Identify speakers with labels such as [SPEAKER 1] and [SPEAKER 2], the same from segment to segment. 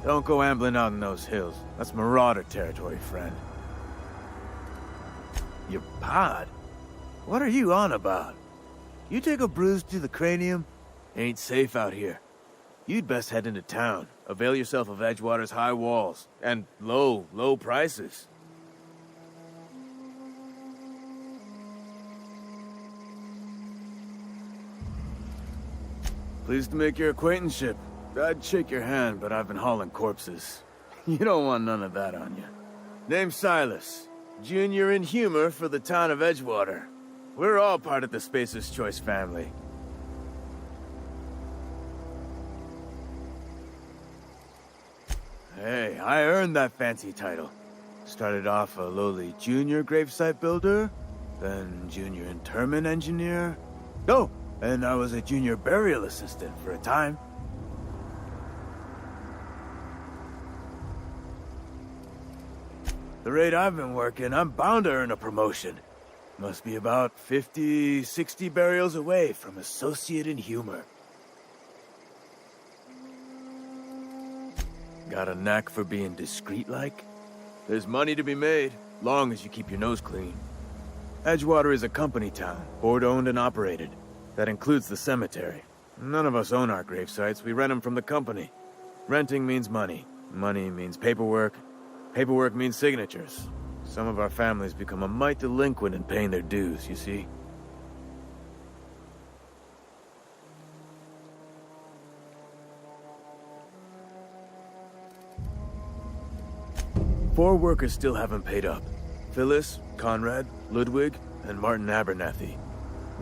[SPEAKER 1] Don't go ambling out in those hills. That's marauder territory, friend. Your pod? What are you on about? You take a bruise to the cranium? Ain't safe out here. You'd best head into town. Avail yourself of Edgewater's high walls. And low prices. Pleased to make your acquaintanceship. I'd shake your hand, but I've been hauling corpses. You don't want none of that on you. Name's Silas. Junior in humor for the town of Edgewater. We're all part of the Spacer's Choice family. Hey, I earned that fancy title. Started off a lowly junior gravesite builder, then junior interment engineer. Oh, and I was a junior burial assistant for a time. The rate I've been working, I'm bound to earn a promotion. Must be about 50, 60 burials away from associate in humor. Got a knack for being discreet-like? There's money to be made, long as you keep your nose clean. Edgewater is a company town, board-owned and operated. That includes the cemetery. None of us own our gravesites, we rent them from the company. Renting means money. Money means paperwork. Paperwork means signatures. Some of our families become a mite delinquent in paying their dues, you see? Four workers still haven't paid up. Phyllis, Conrad, Ludwig, and Martin Abernathy.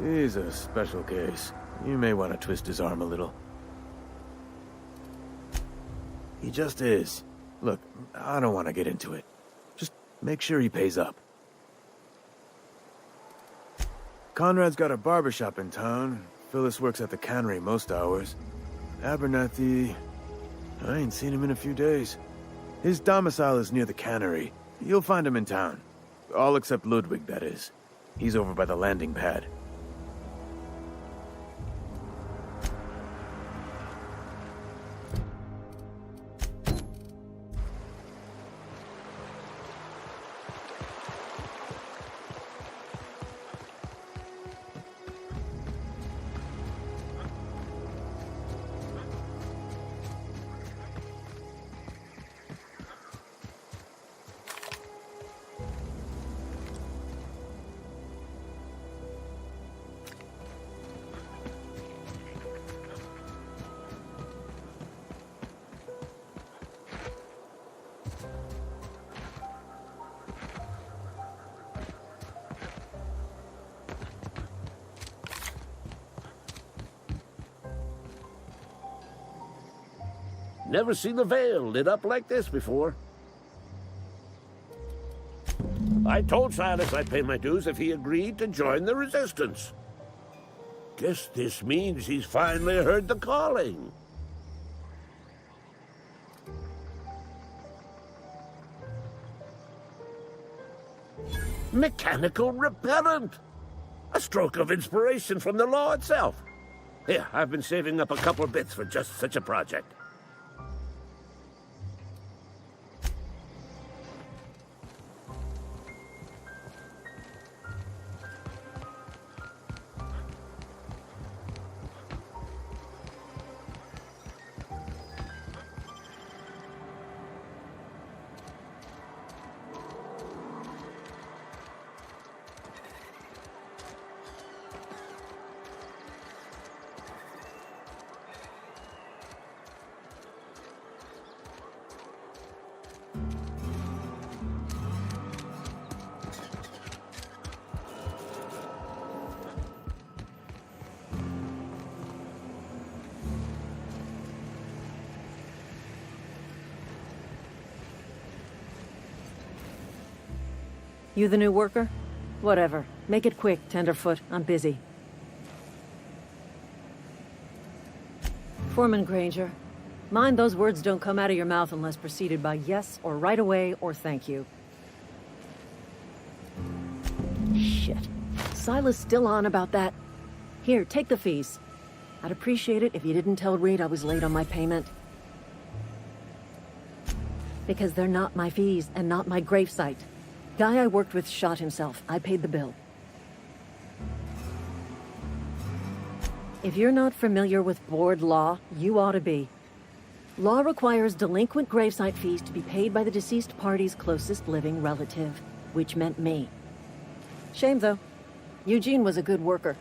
[SPEAKER 1] He's a special case. You may want to twist his arm a little. He just is. Look, I don't want to get into it. Just make sure he pays up. Conrad's got a barbershop in town. Phyllis works at the cannery most hours. Abernathy... I ain't seen him in a few days. His domicile is near the cannery. You'll find him in town. All except Ludwig, that is. He's over by the landing pad.
[SPEAKER 2] Never seen the Vale lit up like this before. I told Silas I'd pay my dues if he agreed to join the resistance. Guess this means he's finally heard the calling. Mechanical repellent! A stroke of inspiration from the law itself. Here, I've been saving up a couple bits for just such a project.
[SPEAKER 3] You the new worker? Whatever. Make it quick, Tenderfoot. I'm busy. Foreman Granger. Mind those words don't come out of your mouth unless preceded by yes or right away or thank you. Shit. Silas still on about that? Here, take the fees. I'd appreciate it if you didn't tell Reed I was late on my payment. Because they're not my fees and not my gravesite. Guy I worked with shot himself. I paid the bill. If you're not familiar with board law, you ought to be. Law requires delinquent gravesite fees to be paid by the deceased party's closest living relative, which meant me. Shame, though. Eugene was a good worker.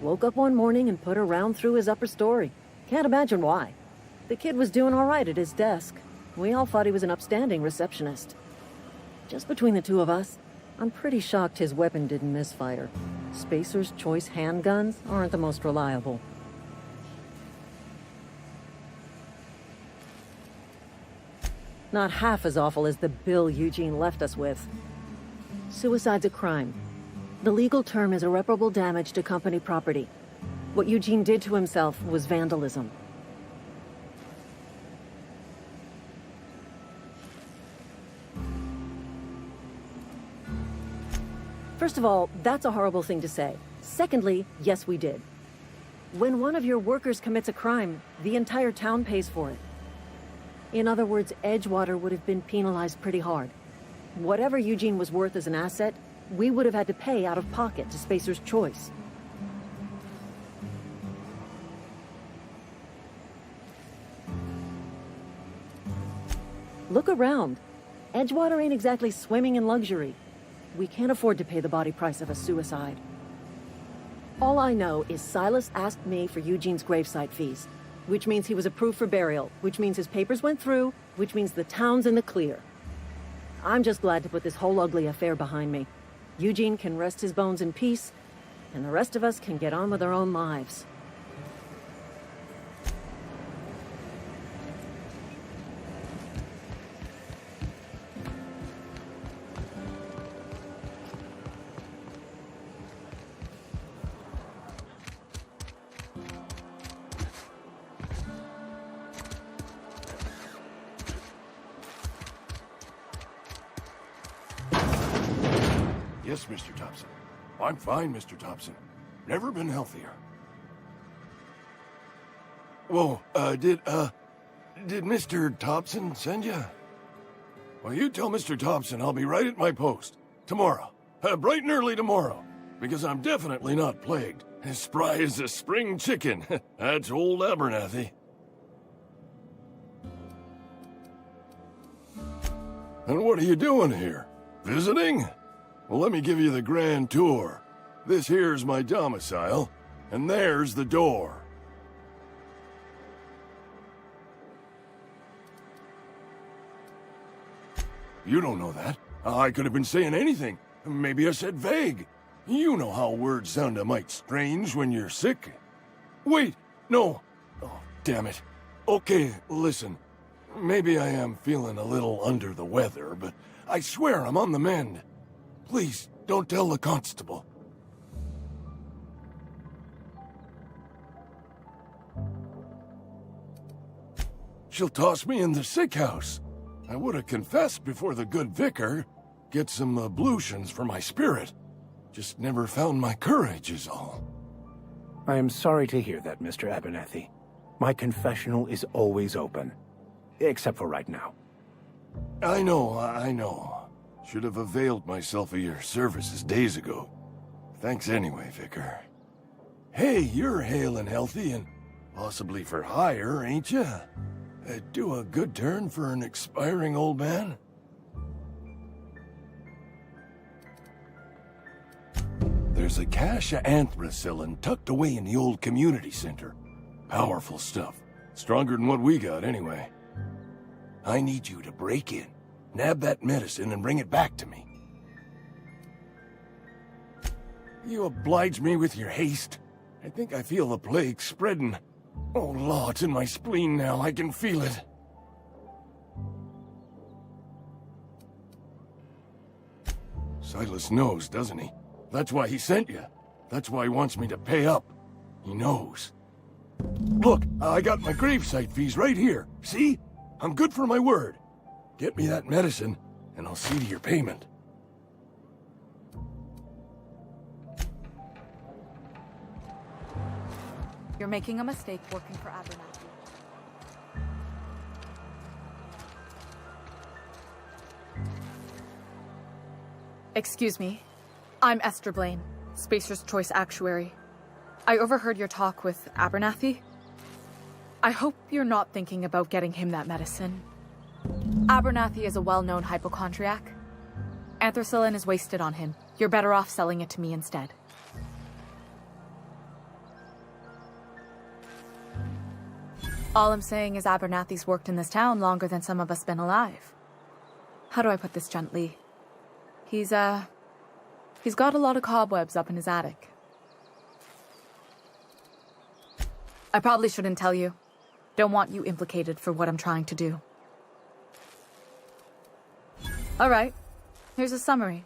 [SPEAKER 3] Woke up one morning and put a round through his upper story. Can't imagine why. The kid was doing all right at his desk. We all thought he was an upstanding receptionist. Just between the two of us, I'm pretty shocked his weapon didn't misfire. Spacer's Choice handguns aren't the most reliable. Not half as awful as the bill Eugene left us with. Suicide's a crime. The legal term is irreparable damage to company property. What Eugene did to himself was vandalism. First of all, that's a horrible thing to say. Secondly, yes, we did. When one of your workers commits a crime, the entire town pays for it. In other words, Edgewater would have been penalized pretty hard. Whatever Eugene was worth as an asset, we would have had to pay out of pocket to Spacer's Choice. Look around. Edgewater ain't exactly swimming in luxury. We can't afford to pay the body price of a suicide. All I know is Silas asked me for Eugene's gravesite fees, which means he was approved for burial, which means his papers went through, which means the town's in the clear. I'm just glad to put this whole ugly affair behind me. Eugene can rest his bones in peace, and the rest of us can get on with our own lives.
[SPEAKER 4] Yes, Mr. Thompson. I'm fine, Mr. Thompson. Never been healthier. Whoa, did Mr. Thompson send you? Well, you tell Mr. Thompson I'll be right at my post. Tomorrow. Bright and early tomorrow. Because I'm definitely not plagued. As spry as a spring chicken. That's old Abernathy. And what are you doing here? Visiting? Well, let me give you the grand tour. This here's my domicile, and there's the door. You don't know that. I could have been saying anything. Maybe I said vague. You know how words sound a mite strange when you're sick. Wait, no. Oh, damn it. Okay, listen. Maybe I am feeling a little under the weather, but I swear I'm on the mend. Please, don't tell the constable. She'll toss me in the sick house. I would have confessed before the good vicar. Get some ablutions for my spirit. Just never found my courage is all.
[SPEAKER 5] I am sorry to hear that, Mr. Abernathy. My confessional is always open. Except for right now.
[SPEAKER 4] I know. Should have availed myself of your services days ago. Thanks anyway, Vicar. Hey, you're hale and healthy and possibly for hire, ain't you? Do a good turn for an expiring old man? There's a cache of anthracillin tucked away in the old community center. Powerful stuff. Stronger than what we got, anyway. I need you to break in, nab that medicine, and bring it back to me. You oblige me with your haste. I think I feel the plague spreading. Oh, Law, it's in my spleen now. I can feel it. Silas knows, doesn't he? That's why he sent you. That's why he wants me to pay up. He knows. Look, I got my gravesite fees right here. See? I'm good for my word. Get me that medicine, and I'll see to your payment.
[SPEAKER 6] You're making a mistake working for Abernathy. Excuse me. I'm Esther Blaine, Spacer's Choice Actuary. I overheard your talk with Abernathy. I hope you're not thinking about getting him that medicine. Abernathy is a well-known hypochondriac. Anthracillin is wasted on him. You're better off selling it to me instead. All I'm saying is Abernathy's worked in this town longer than some of us been alive. How do I put this gently? He's got a lot of cobwebs up in his attic. I probably shouldn't tell you. Don't want you implicated for what I'm trying to do. All right, here's a summary.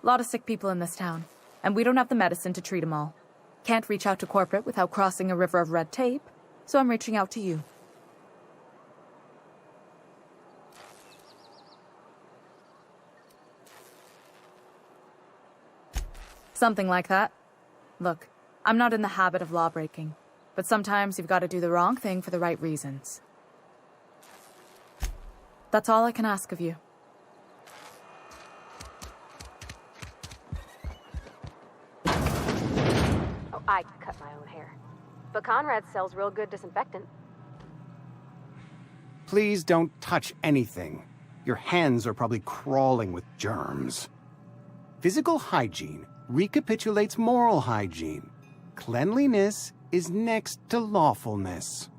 [SPEAKER 6] A lot of sick people in this town, and we don't have the medicine to treat them all. Can't reach out to corporate without crossing a river of red tape, so I'm reaching out to you. Something like that. Look, I'm not in the habit of law-breaking, but sometimes you've got to do the wrong thing for the right reasons. That's all I can ask of you.
[SPEAKER 7] Oh, I cut my own hair. But Conrad sells real good disinfectant.
[SPEAKER 8] Please don't touch anything. Your hands are probably crawling with germs. Physical hygiene recapitulates moral hygiene. Cleanliness is next to lawfulness.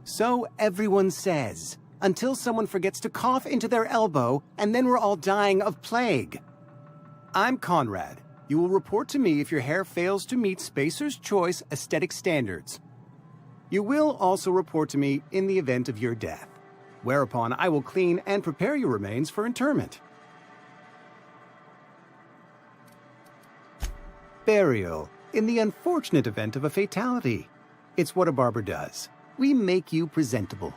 [SPEAKER 8] So everyone says, until someone forgets to cough into their elbow, and then we're all dying of plague. I'm Conrad. You will report to me if your hair fails to meet Spacer's Choice aesthetic standards. You will also report to me in the event of your death, whereupon I will clean and prepare your remains for interment. Burial, in the unfortunate event of a fatality. It's what a barber does. We make you presentable.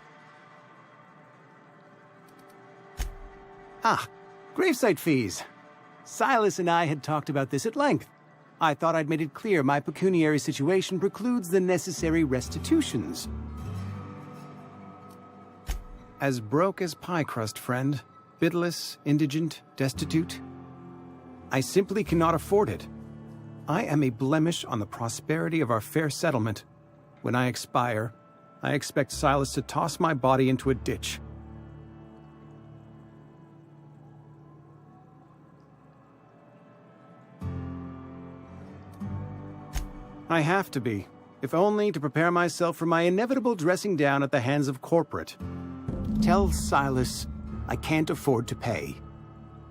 [SPEAKER 8] Ah, gravesite fees. Silas and I had talked about this at length. I thought I'd made it clear my pecuniary situation precludes the necessary restitutions. As broke as pie crust, friend. Bidless, indigent, destitute. I simply cannot afford it. I am a blemish on the prosperity of our fair settlement. When I expire, I expect Silas to toss my body into a ditch. I have to be, if only to prepare myself for my inevitable dressing down at the hands of corporate. Tell Silas I can't afford to pay,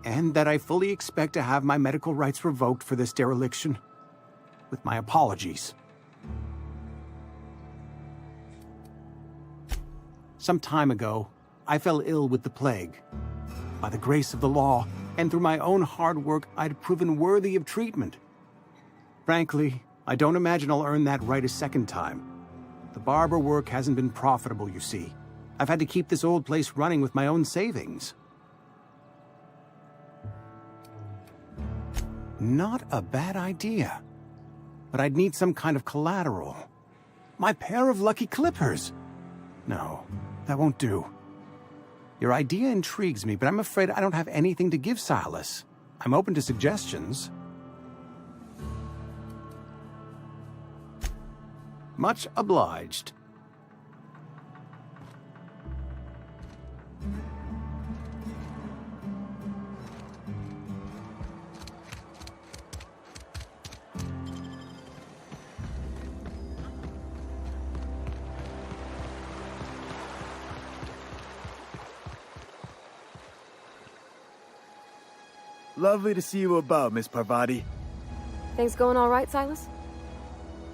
[SPEAKER 8] and that I fully expect to have my medical rights revoked for this dereliction. With my apologies. Some time ago, I fell ill with the plague. By the grace of the law, and through my own hard work, I'd proven worthy of treatment. Frankly, I don't imagine I'll earn that right a second time. The barber work hasn't been profitable, you see. I've had to keep this old place running with my own savings. Not a bad idea. But I'd need some kind of collateral. My pair of lucky clippers. No, that won't do. Your idea intrigues me, but I'm afraid I don't have anything to give Silas. I'm open to suggestions. Much obliged.
[SPEAKER 1] Lovely to see you about, Miss Parvati.
[SPEAKER 7] Things going all right, Silas?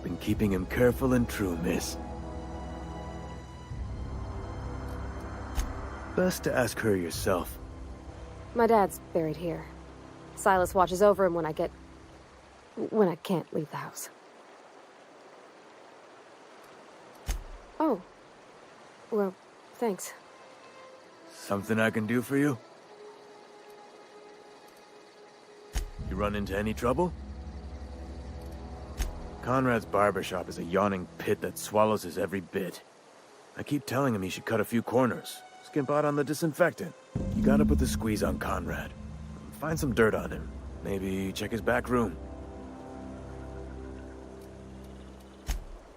[SPEAKER 1] Been keeping him careful and true, miss. Best to ask her yourself.
[SPEAKER 7] My dad's buried here. Silas watches over him when I can't leave the house. Oh. Well, thanks.
[SPEAKER 1] Something I can do for you? You run into any trouble? Conrad's barbershop is a yawning pit that swallows his every bit. I keep telling him he should cut a few corners, skimp out on the disinfectant. You gotta put the squeeze on Conrad. Find some dirt on him. Maybe check his back room.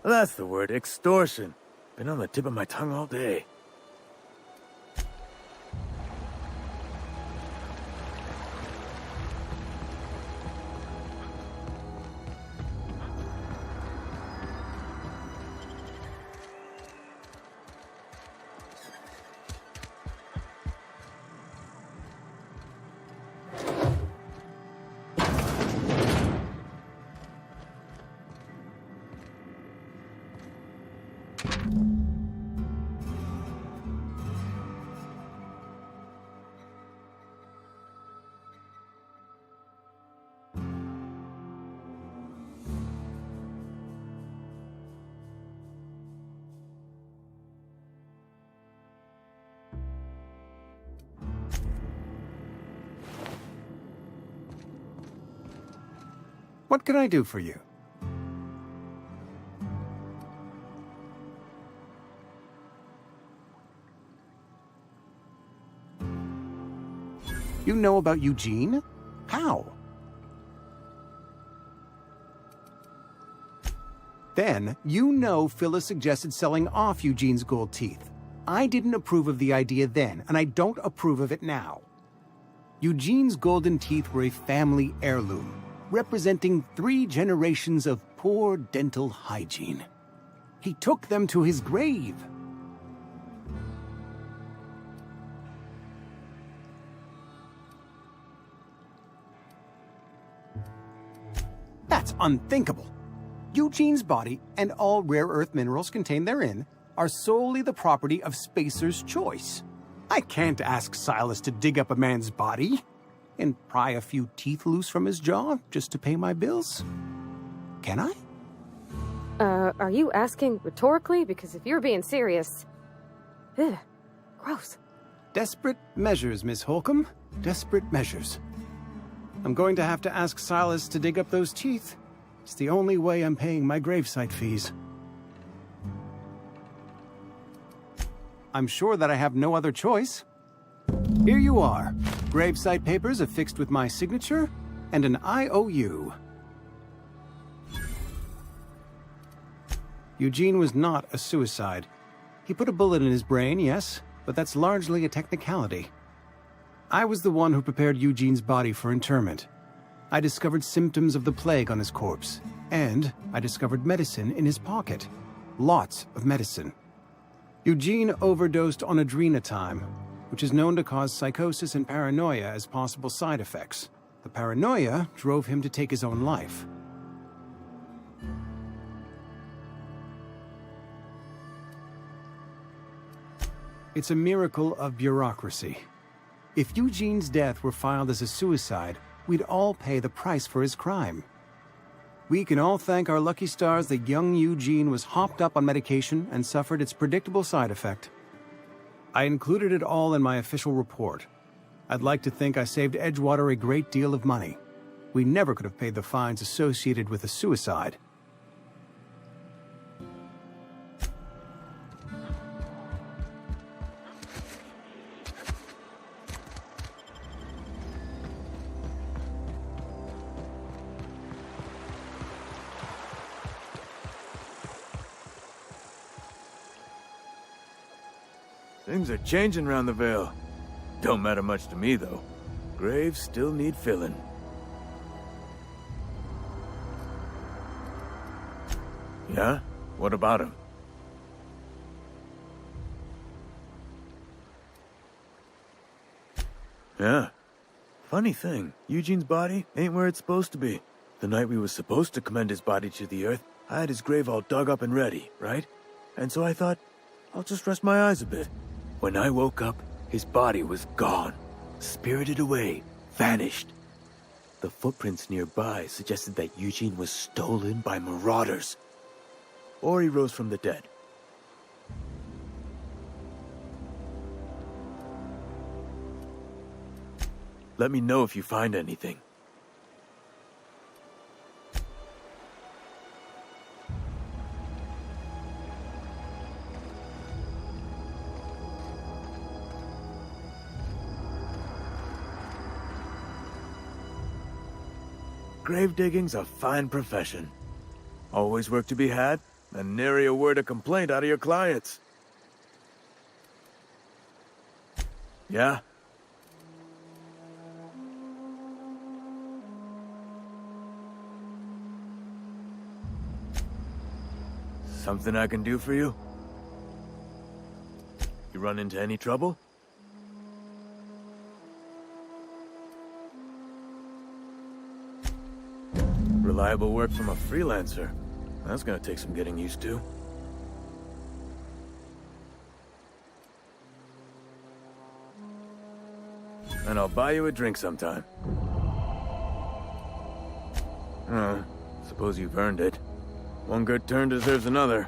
[SPEAKER 1] That's the word, extortion. Been on the tip of my tongue all day.
[SPEAKER 8] What can I do for you? You know about Eugene? How? Then, you know Phyllis suggested selling off Eugene's gold teeth. I didn't approve of the idea then, and I don't approve of it now. Eugene's golden teeth were a family heirloom, representing 3 generations of poor dental hygiene. He took them to his grave. That's unthinkable. Eugene's body and all rare earth minerals contained therein are solely the property of Spacer's choice. I can't ask Silas to dig up a man's body and pry a few teeth loose from his jaw just to pay my bills. Can I?
[SPEAKER 7] Are you asking rhetorically? Because if you're being serious... Ugh, gross.
[SPEAKER 8] Desperate measures, Miss Holcomb. Desperate measures. I'm going to have to ask Silas to dig up those teeth. It's the only way I'm paying my gravesite fees. I'm sure that I have no other choice. Here you are. Gravesite papers affixed with my signature and an IOU. Eugene was not a suicide. He put a bullet in his brain, yes, but that's largely a technicality. I was the one who prepared Eugene's body for interment. I discovered symptoms of the plague on his corpse, and I discovered medicine in his pocket. Lots of medicine. Eugene overdosed on adrenatime, which is known to cause psychosis and paranoia as possible side effects. The paranoia drove him to take his own life. It's a miracle of bureaucracy. If Eugene's death were filed as a suicide, we'd all pay the price for his crime. We can all thank our lucky stars that young Eugene was hopped up on medication and suffered its predictable side effect. I included it all in my official report. I'd like to think I saved Edgewater a great deal of money. We never could have paid the fines associated with a suicide.
[SPEAKER 1] Things are changing around the Vale. Don't matter much to me, though. Graves still need filling. Yeah? What about him? Yeah. Funny thing, Eugene's body ain't where it's supposed to be. The night we was supposed to commend his body to the earth, I had his grave all dug up and ready, right? And so I thought, I'll just rest my eyes a bit. When I woke up, his body was gone. Spirited away. Vanished. The footprints nearby suggested that Eugene was stolen by marauders. Or he rose from the dead. Let me know if you find anything. grave digging's a fine profession. Always work to be had, and nary a word of complaint out of your clients. Yeah? Something I can do for you? You run into any trouble? Reliable work from a freelancer. That's gonna take some getting used to. And I'll buy you a drink sometime. Suppose you've earned it. One good turn deserves another.